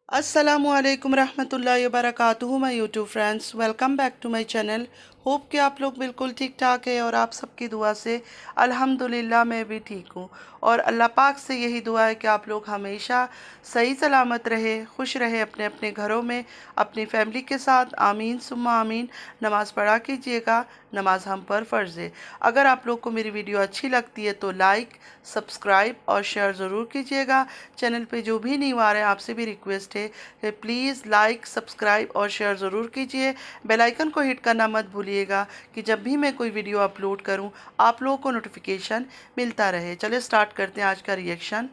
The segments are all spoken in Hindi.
अस्सलामुअलैकुम रहमतुल्लाहि वबरकातुहू my YouTube friends, welcome back to my channel. Hope कि आप लोग बिल्कुल ठीक ठाक है और आप सबकी दुआ से अल्हम्दुलिल्लाह मैं भी ठीक हूँ। और अल्लाह पाक से यही दुआ है कि आप लोग हमेशा सही सलामत रहे, खुश रहे अपने अपने घरों में, अपनी फैमिली के साथ। आमीन सुम्मा आमीन। नमाज़ पढ़ा कीजिएगा, नमाज हम पर फ़र्ज़ है। अगर आप लोग को मेरी वीडियो अच्छी लगती है तो लाइक, सब्सक्राइब और शेयर ज़रूर कीजिएगा। चैनल पे जो भी न्यू आ रहे हैं आपसे भी रिक्वेस्ट है कि प्लीज़ लाइक, सब्सक्राइब और शेयर ज़रूर कीजिए। बेल आइकन को हिट करना मत भूलिएगा कि जब भी मैं कोई वीडियो अपलोड करूं आप लोगों को नोटिफिकेशन मिलता रहे। चलिए स्टार्ट करते हैं आज का रिएक्शन।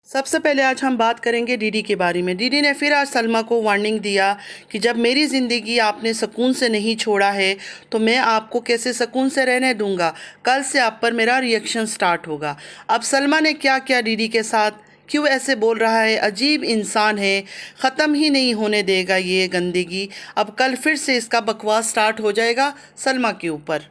सबसे पहले आज हम बात करेंगे डीडी के बारे में। डीडी ने फिर आज सलमा को वार्निंग दिया कि जब मेरी ज़िंदगी आपने सुकून से नहीं छोड़ा है तो मैं आपको कैसे सुकून से रहने दूंगा। कल से आप पर मेरा रिएक्शन स्टार्ट होगा। अब सलमा ने क्या किया डीडी के साथ, क्यों ऐसे बोल रहा है, अजीब इंसान है, ख़त्म ही नहीं होने देगा ये गंदगी। अब कल फिर से इसका बकवास स्टार्ट हो जाएगा सलमा के ऊपर।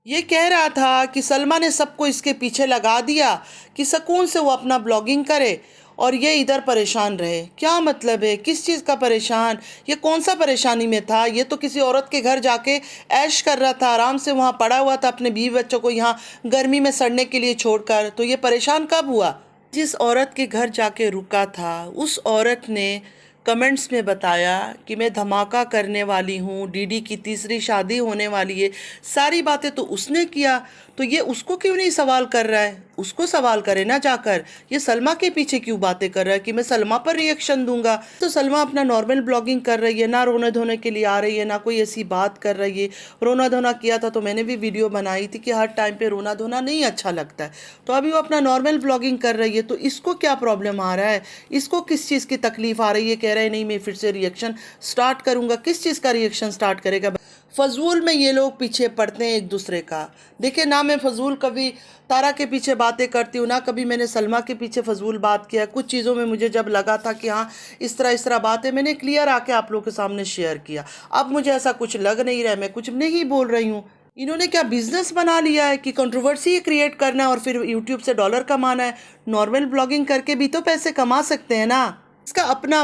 ये कह रहा था कि सलमा ने सबको इसके पीछे लगा दिया कि सुकून से वो अपना ब्लॉगिंग करे और ये इधर परेशान रहे। क्या मतलब है, किस चीज़ का परेशान, ये कौन सा परेशानी में था। ये तो किसी औरत के घर जाके ऐश कर रहा था, आराम से वहाँ पड़ा हुआ था अपने बीवी बच्चों को यहाँ गर्मी में सड़ने के लिए छोड़कर। तो ये परेशान कब हुआ। जिस औरत के घर जाके रुका था उस औरत ने कमेंट्स में बताया कि मैं धमाका करने वाली हूँ, डीडी की तीसरी शादी होने वाली है। सारी बातें तो उसने किया, तो ये उसको क्यों नहीं सवाल कर रहा है। उसको सवाल करे ना जाकर। ये सलमा के पीछे क्यों बातें कर रहा है कि मैं सलमा पर रिएक्शन दूंगा। तो सलमा अपना नॉर्मल ब्लॉगिंग कर रही है, ना रोने धोने के लिए आ रही है, ना कोई ऐसी बात कर रही है। रोना धोना किया था तो मैंने भी वीडियो बनाई थी कि हर टाइम पे रोना धोना नहीं अच्छा लगता है। तो अभी वो अपना नॉर्मल ब्लॉगिंग कर रही है, तो इसको क्या प्रॉब्लम आ रहा है, इसको किस चीज़ की तकलीफ आ रही है। कह रहे नहीं मैं फिर से रिएक्शन स्टार्ट करूंगा। किस चीज़ का रिएक्शन स्टार्ट करेगा। फजूल में ये लोग पीछे पड़ते हैं एक दूसरे का। देखिए ना, मैं फजूल कभी तारा के पीछे बातें करती हूँ, ना कभी मैंने सलमा के पीछे फजूल बात किया। कुछ चीज़ों में मुझे जब लगा था कि हाँ इस तरह बात है, मैंने क्लियर आके आप लोगों के सामने शेयर किया। अब मुझे ऐसा कुछ लग नहीं रहा है, मैं कुछ नहीं बोल रही हूँ। इन्होंने क्या बिजनेस बना लिया है कि कंट्रोवर्सी क्रिएट करना है और फिर यूट्यूब से डॉलर कमाना है। नॉर्मल ब्लॉगिंग करके भी तो पैसे कमा सकते हैं ना। इसका अपना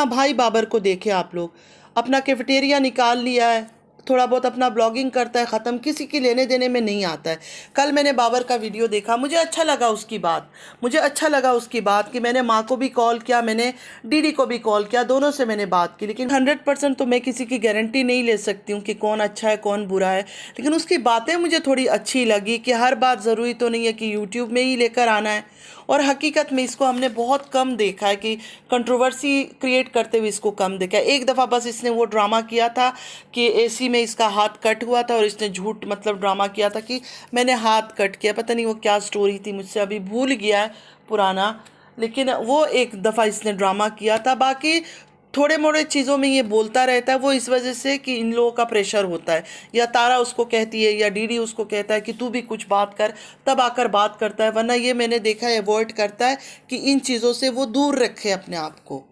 भाई बाबर को देखे आप लोग, अपना कैफेटेरिया निकाल लिया है, थोड़ा बहुत अपना ब्लॉगिंग करता है, ख़त्म, किसी के लेने देने में नहीं आता है। कल मैंने बाबर का वीडियो देखा, मुझे अच्छा लगा उसकी बात कि मैंने माँ को भी कॉल किया, मैंने डीडी को भी कॉल किया, दोनों से मैंने बात की। लेकिन 100% तो मैं किसी की गारंटी नहीं ले सकती हूँ कि कौन अच्छा है कौन बुरा है। लेकिन उसकी बातें मुझे थोड़ी अच्छी लगी कि हर बात ज़रूरी तो नहीं है कि यूट्यूब में ही लेकर आना है। और हकीकत में इसको हमने बहुत कम देखा है कि कंट्रोवर्सी क्रिएट करते हुए इसको कम देखा है। एक दफ़ा बस इसने वो ड्रामा किया था कि एसी में इसका हाथ कट हुआ था और इसने झूठ मतलब ड्रामा किया था कि मैंने हाथ कट किया। पता नहीं वो क्या स्टोरी थी, मुझसे अभी भूल गया है पुराना। लेकिन वो एक दफ़ा इसने ड्रामा किया था। बाकी थोड़े मोड़े चीज़ों में ये बोलता रहता है, वो इस वजह से कि इन लोगों का प्रेशर होता है, या तारा उसको कहती है या डीडी उसको कहता है कि तू भी कुछ बात कर, तब आकर बात करता है। वरना ये मैंने देखा है अवॉइड करता है कि इन चीज़ों से वो दूर रखे अपने आप को।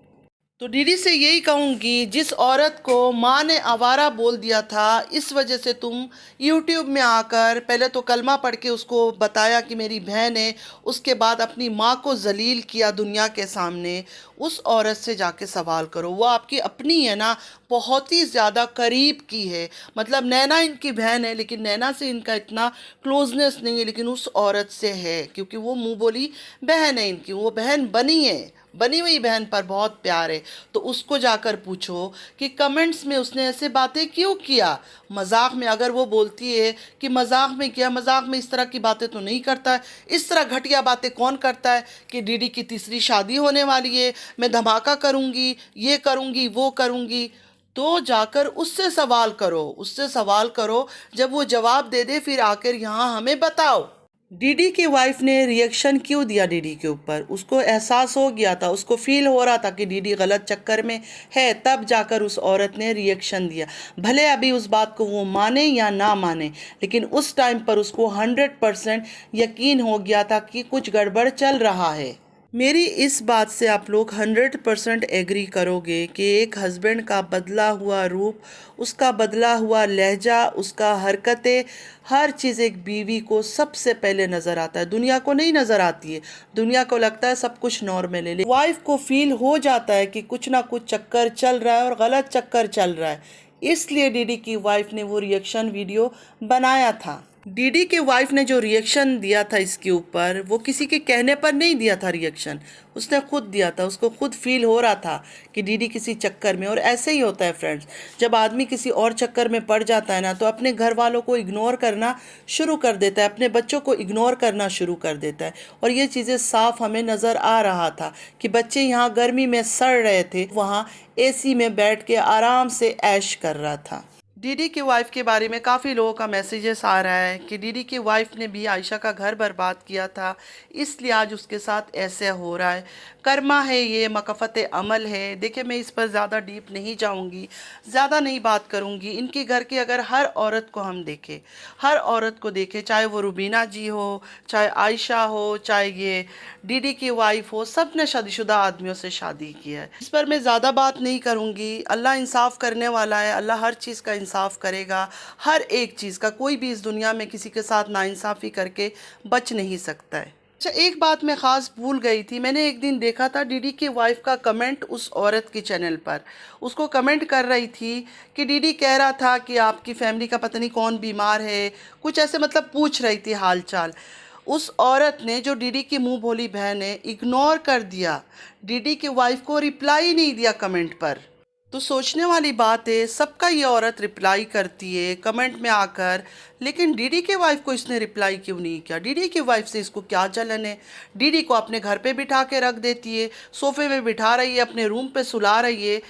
तो दीदी से यही कहूँगी, जिस औरत को माँ ने आवारा बोल दिया था, इस वजह से तुम यूट्यूब में आकर पहले तो कलमा पढ़ के उसको बताया कि मेरी बहन है, उसके बाद अपनी माँ को जलील किया दुनिया के सामने। उस औरत से जाके सवाल करो, वो आपकी अपनी है ना, बहुत ही ज़्यादा करीब की है। मतलब नैना इनकी बहन है लेकिन नैना से इनका इतना क्लोजनेस नहीं है, लेकिन उस औरत से है क्योंकि वो मुँह बोली बहन है इनकी, वो बहन बनी है, बनी हुई बहन पर बहुत प्यार है। तो उसको जाकर पूछो कि कमेंट्स में उसने ऐसे बातें क्यों किया। मजाक में अगर वो बोलती है कि मजाक में किया, मजाक में इस तरह की बातें तो नहीं करता है। इस तरह घटिया बातें कौन करता है कि डीडी की तीसरी शादी होने वाली है, मैं धमाका करूँगी, ये करूँगी, वो करूँगी। तो जाकर उससे सवाल करो। जब वो जवाब दे दे फिर आकर यहाँ हमें बताओ। डीडी की वाइफ ने रिएक्शन क्यों दिया डीडी के ऊपर। उसको एहसास हो गया था, उसको फील हो रहा था कि डीडी गलत चक्कर में है, तब जाकर उस औरत ने रिएक्शन दिया। भले अभी उस बात को वो माने या ना माने, लेकिन उस टाइम पर उसको 100% यकीन हो गया था कि कुछ गड़बड़ चल रहा है। मेरी इस बात से आप लोग 100% एग्री करोगे कि एक हस्बैंड का बदला हुआ रूप, उसका बदला हुआ लहजा, उसका हरकतें, हर चीज़ एक बीवी को सबसे पहले नज़र आता है, दुनिया को नहीं नज़र आती है। दुनिया को लगता है सब कुछ नॉर्मल है, लेकिन वाइफ को फील हो जाता है कि कुछ ना कुछ चक्कर चल रहा है और गलत चक्कर चल रहा है। इसलिए डीडी की वाइफ ने वो रिएक्शन वीडियो बनाया था। डीडी के वाइफ ने जो रिएक्शन दिया था इसके ऊपर, वो किसी के कहने पर नहीं दिया था रिएक्शन, उसने खुद दिया था। उसको खुद फील हो रहा था कि डीडी किसी चक्कर में। और ऐसे ही होता है फ्रेंड्स, जब आदमी किसी और चक्कर में पड़ जाता है ना, तो अपने घर वालों को इग्नोर करना शुरू कर देता है, अपने बच्चों को इग्नोर करना शुरू कर देता है। और ये चीज़ें साफ हमें नज़र आ रहा था कि बच्चे यहाँ गर्मी में सड़ रहे थे, वहाँ एसी में बैठ के आराम से ऐश कर रहा था। डीडी की वाइफ के बारे में काफ़ी लोगों का मैसेजेस आ रहा है कि डीडी की वाइफ ने भी आयशा का घर बर्बाद किया था, इसलिए आज उसके साथ ऐसे हो रहा है। कर्मा है, ये मकफ़त अमल है। देखिए, मैं इस पर ज़्यादा डीप नहीं जाऊंगी, ज़्यादा नहीं बात करूंगी। इनके घर की अगर हर औरत को हम देखें, हर औरत को देखें, चाहे वो रुबीना जी हो, चाहे आयशा हो, चाहे ये डीडी की वाइफ हो, सब ने शादीशुदा आदमियों से शादी की है। इस पर मैं ज़्यादा बात नहीं करूंगी। अल्लाह इंसाफ करने वाला है, अल्लाह हर चीज़ का इंसाफ करेगा, हर एक चीज़ का। कोई भी इस दुनिया में किसी के साथ नाइंसाफ़ी करके बच नहीं सकता है। अच्छा, एक बात मैं ख़ास भूल गई थी। मैंने एक दिन देखा था डीडी की वाइफ का कमेंट उस औरत की चैनल पर। उसको कमेंट कर रही थी कि डीडी कह रहा था कि आपकी फैमिली का पता नहीं कौन बीमार है, कुछ ऐसे मतलब पूछ रही थी हाल चाल। उस औरत ने, जो डीडी की मुंह बोली बहन है, इग्नोर कर दिया, डीडी की वाइफ को रिप्लाई नहीं दिया कमेंट पर। तो सोचने वाली बात है, सबका ये औरत रिप्लाई करती है कमेंट में आकर, लेकिन डीडी के वाइफ को इसने रिप्लाई क्यों नहीं किया? डीडी की वाइफ से इसको क्या जलन है? डीडी को अपने घर पे बिठा के रख देती है, सोफे पे बिठा रही है, अपने रूम पे सुला रही है,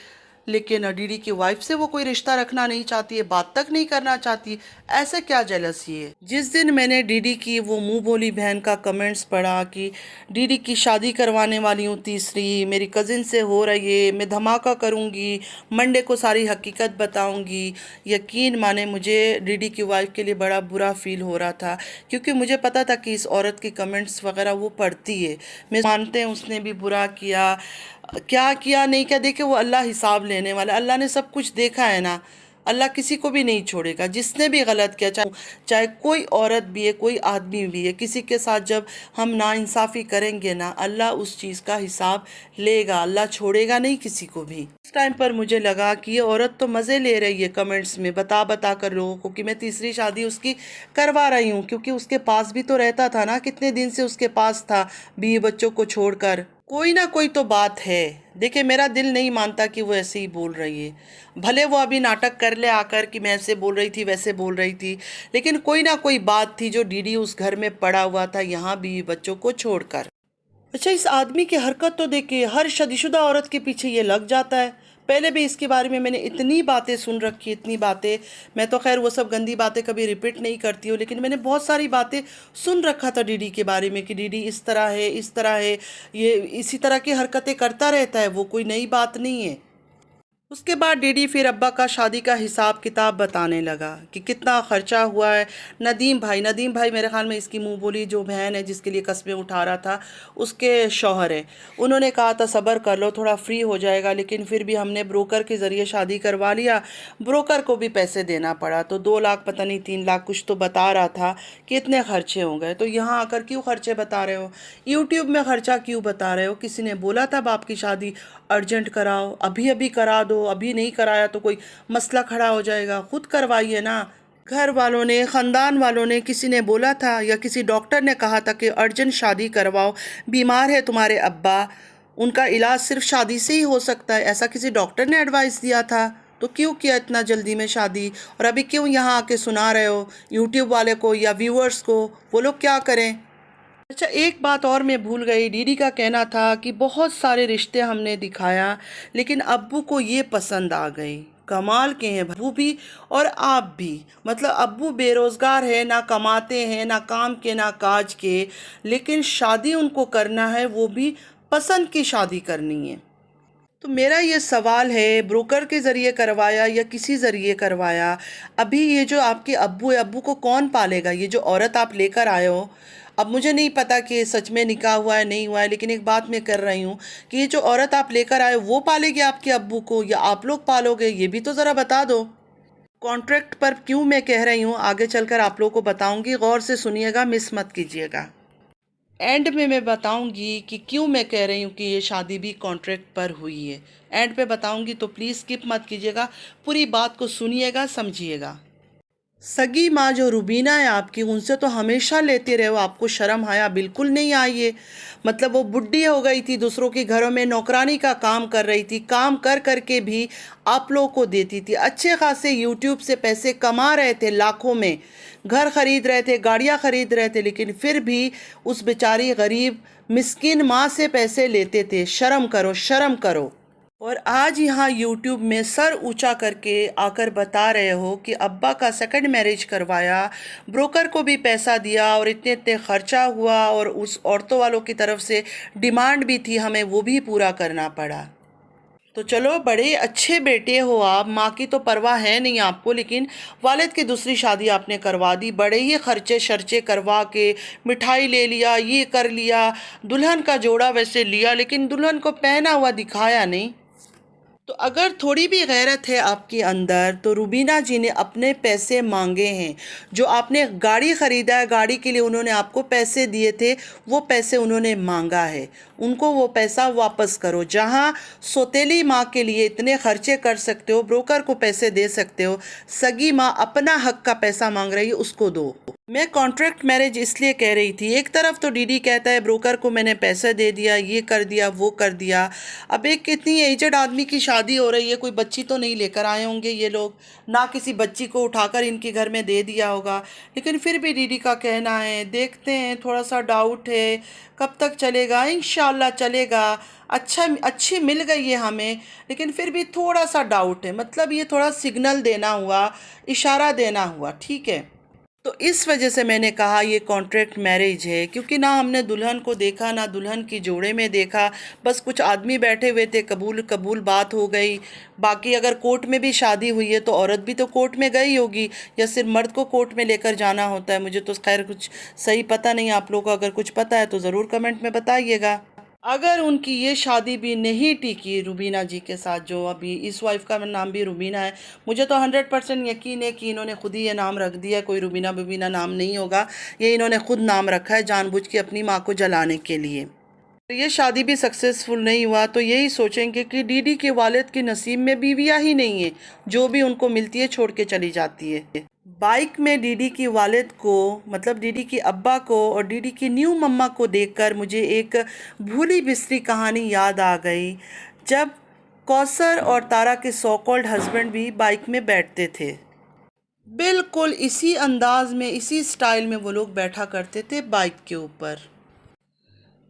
लेकिन डीडी की वाइफ से वो कोई रिश्ता रखना नहीं चाहती है, बात तक नहीं करना चाहती। ऐसे क्या जेलसी है? जिस दिन मैंने डीडी की वो मुंह बोली बहन का कमेंट्स पढ़ा कि डीडी की शादी करवाने वाली हूँ तीसरी, मेरी कज़िन से हो रही है, मैं धमाका करूँगी, मंडे को सारी हकीकत बताऊँगी, यकीन माने मुझे डीडी की वाइफ के लिए बड़ा बुरा फील हो रहा था, क्योंकि मुझे पता था कि इस औरत की कमेंट्स वगैरह वो पढ़ती है। मैं मानते हैं उसने भी बुरा किया, क्या किया नहीं किया, देखे वो अल्लाह हिसाब लेने वाला। अल्लाह ने सब कुछ देखा है ना, अल्लाह किसी को भी नहीं छोड़ेगा। जिसने भी गलत किया, चाहे चाहे कोई औरत भी है, कोई आदमी भी है, किसी के साथ जब हम नाइंसाफ़ी करेंगे ना, अल्लाह उस चीज़ का हिसाब लेगा, अल्लाह छोड़ेगा नहीं किसी को भी। उस टाइम पर मुझे लगा कि ये औरत तो मज़े ले रही है कमेंट्स में बता बता कर लोगों को कि मैं तीसरी शादी उसकी करवा रही हूँ, क्योंकि उसके पास भी तो रहता था ना, कितने दिन से उसके पास था बीवी बच्चों को छोड़कर। कोई ना कोई तो बात है। देखिए, मेरा दिल नहीं मानता कि वो ऐसे ही बोल रही है, भले वो अभी नाटक कर ले आकर कि मैं ऐसे बोल रही थी वैसे बोल रही थी, लेकिन कोई ना कोई बात थी जो डीडी उस घर में पड़ा हुआ था, यहाँ बीवी बच्चों को छोड़कर। अच्छा, इस आदमी की हरकत तो देखिए, हर शादीशुदा औरत के पीछे ये लग जाता है। पहले भी इसके बारे में मैंने इतनी बातें सुन रखी, इतनी बातें। मैं तो खैर वो सब गंदी बातें कभी रिपीट नहीं करती हूँ, लेकिन मैंने बहुत सारी बातें सुन रखा था डीडी के बारे में कि डीडी इस तरह है, इस तरह है, ये इसी तरह की हरकतें करता रहता है, वो कोई नई बात नहीं है। उसके बाद डीडी फिर अब्बा का शादी का हिसाब किताब बताने लगा कि कितना खर्चा हुआ है। नदीम भाई मेरे ख्याल में इसकी मुंह बोली जो बहन है जिसके लिए कस्में उठा रहा था, उसके शौहर है। उन्होंने कहा था सब्र कर लो, थोड़ा फ्री हो जाएगा, लेकिन फिर भी हमने ब्रोकर के ज़रिए शादी करवा लिया। ब्रोकर को भी पैसे देना पड़ा, तो 2 लाख पता नहीं 3 लाख कुछ तो बता रहा था कि इतने खर्चे हो गए। तो यहाँ आकर क्यों खर्चे बता रहे हो? यूट्यूब में खर्चा क्यों बता रहे हो? किसी ने बोला था बाप की शादी अर्जेंट कराओ, अभी अभी करा दो, अभी नहीं कराया तो कोई मसला खड़ा हो जाएगा, खुद करवाइए ना। घर वालों ने, ख़ानदान वालों ने, किसी ने बोला था या किसी डॉक्टर ने कहा था कि अर्जेंट शादी करवाओ, बीमार है तुम्हारे अब्बा, उनका इलाज सिर्फ शादी से ही हो सकता है, ऐसा किसी डॉक्टर ने एडवाइस दिया था? तो क्यों किया इतना जल्दी में शादी? और अभी क्यों यहाँ आके सुना रहे हो यूट्यूब वाले को या व्यूअर्स को? वो लोग क्या करें? अच्छा, एक बात और मैं भूल गई। डीडी का कहना था कि बहुत सारे रिश्ते हमने दिखाया, लेकिन अब्बू को ये पसंद आ गई। कमाल के हैं अब्बू भी और आप भी। मतलब अब्बू बेरोज़गार है, ना कमाते हैं, ना काम के ना काज के, लेकिन शादी उनको करना है, वो भी पसंद की शादी करनी है। तो मेरा ये सवाल है, ब्रोकर के ज़रिए करवाया या किसी ज़रिए करवाया, अभी ये जो आपके अब्बू है, अब्बू को कौन पालेगा? ये जो औरत आप लेकर आए हो, अब मुझे नहीं पता कि सच में निकाह हुआ है नहीं हुआ है, लेकिन एक बात मैं कर रही हूँ कि ये जो औरत आप लेकर आए वो पालेगी आपके अब्बू को या आप लोग पालोगे, ये भी तो ज़रा बता दो। कॉन्ट्रैक्ट पर क्यों मैं कह रही हूँ आगे चलकर आप लोगों को बताऊँगी, गौर से सुनिएगा, मिस मत कीजिएगा। एंड में मैं बताऊंगी कि क्यों मैं कह रही हूँ कि ये शादी भी कॉन्ट्रैक्ट पर हुई है। एंड पे बताऊंगी, तो प्लीज़ स्किप मत कीजिएगा, पूरी बात को सुनिएगा, समझिएगा। सगी माँ जो रुबीना है आपकी, उनसे तो हमेशा लेते रहे हो, आपको शर्म आया? बिल्कुल नहीं आई है। मतलब वो बुढ़ी हो गई थी, दूसरों के घरों में नौकरानी का काम कर रही थी, काम कर कर के भी आप लोगों को देती थी। अच्छे खासे यूट्यूब से पैसे कमा रहे थे, लाखों में घर खरीद रहे थे, गाड़ियाँ खरीद रहे थे, लेकिन फिर भी उस बेचारी गरीब मिस्किन माँ से पैसे लेते थे। शर्म करो, शर्म करो। और आज यहाँ यूट्यूब में सर ऊंचा करके आकर बता रहे हो कि अब्बा का सेकंड मैरिज करवाया, ब्रोकर को भी पैसा दिया और इतने इतने खर्चा हुआ, और उस औरतों वालों की तरफ से डिमांड भी थी, हमें वो भी पूरा करना पड़ा। तो चलो, बड़े अच्छे बेटे हो आप, माँ की तो परवाह है नहीं आपको, लेकिन वालिद की दूसरी शादी आपने करवा दी, बड़े ही खर्चे शर्चे करवा के, मिठाई ले लिया, ये कर लिया, दुल्हन का जोड़ा वैसे लिया, लेकिन दुल्हन को पहना हुआ दिखाया नहीं। तो अगर थोड़ी भी गैरत है आपके अंदर, तो रुबीना जी ने अपने पैसे मांगे हैं। जो आपने गाड़ी ख़रीदा है, गाड़ी के लिए उन्होंने आपको पैसे दिए थे, वो पैसे उन्होंने मांगा है, उनको वो पैसा वापस करो। जहां सौतेली माँ के लिए इतने खर्चे कर सकते हो, ब्रोकर को पैसे दे सकते हो, सगी माँ अपना हक का पैसा मांग रही है, उसको दो। मैं कॉन्ट्रैक्ट मैरिज इसलिए कह रही थी, एक तरफ तो डीडी कहता है ब्रोकर को मैंने पैसा दे दिया, ये कर दिया, वो कर दिया। अब एक इतनी एजड आदमी की शादी हो रही है, कोई बच्ची तो नहीं लेकर आए होंगे ये लोग, ना किसी बच्ची को उठाकर इनके घर में दे दिया होगा, लेकिन फिर भी डीडी का कहना है, देखते हैं, थोड़ा सा डाउट है, कब तक चलेगा, इंशाल्लाह चलेगा। अच्छी मिल गई है हमें, लेकिन फिर भी थोड़ा सा डाउट है। मतलब ये थोड़ा सिग्नल देना हुआ, इशारा देना हुआ, ठीक है। तो इस वजह से मैंने कहा ये कॉन्ट्रैक्ट मैरिज है, क्योंकि ना हमने दुल्हन को देखा, ना दुल्हन की जोड़े में देखा, बस कुछ आदमी बैठे हुए थे, कबूल कबूल बात हो गई। बाकी अगर कोर्ट में भी शादी हुई है तो औरत भी तो कोर्ट में गई होगी, या सिर्फ मर्द को कोर्ट में लेकर जाना होता है? मुझे तो खैर कुछ सही पता नहीं, आप लोगों को अगर कुछ पता है तो ज़रूर कमेंट में बताइएगा। अगर उनकी ये शादी भी नहीं टिकी रुबीना जी के साथ, जो अभी इस वाइफ का नाम भी रुबीना है, मुझे तो 100% यकीन है कि इन्होंने खुद ही ये नाम रख दिया, कोई रुबीना बुबीना नाम नहीं होगा, ये इन्होंने खुद नाम रखा है जानबूझ के अपनी माँ को जलाने के लिए। तो ये शादी भी सक्सेसफुल नहीं हुआ तो यही सोचेंगे कि डीडी के वालिद के नसीब में बीवियाँ ही नहीं है, जो भी उनको मिलती है छोड़ के चली जाती है। बाइक में डीडी की वालिद को, मतलब डीडी की अब्बा को और डीडी की न्यू मम्मा को देखकर मुझे एक भूली बिसरी कहानी याद आ गई, जब कौसर और तारा के सो कॉल्ड हस्बैंड भी बाइक में बैठते थे। बिल्कुल इसी अंदाज में, इसी स्टाइल में वो लोग बैठा करते थे बाइक के ऊपर।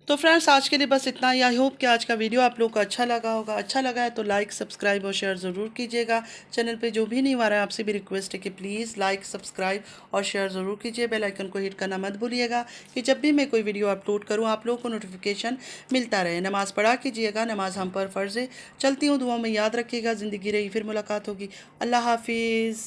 तो फ्रेंड्स, आज के लिए बस इतना ही। आई होप कि आज का वीडियो आप लोग को अच्छा लगा होगा। अच्छा लगा है तो लाइक, सब्सक्राइब और शेयर ज़रूर कीजिएगा। चैनल पे जो भी नहीं आ रहा है, आपसे भी रिक्वेस्ट है कि प्लीज़ लाइक, सब्सक्राइब और शेयर ज़रूर कीजिए। बेल आइकन को हिट करना मत भूलिएगा कि जब भी मैं कोई वीडियो अपलोड करूँ आप लोगों को नोटिफिकेशन मिलता रहे। नमाज़ पढ़ा कीजिएगा, नमाज़ हम पर फ़र्ज़ है। चलती हूँ, दुआ में याद रखिएगा। ज़िंदगी रही फिर मुलाकात होगी। अल्लाह हाफिज़।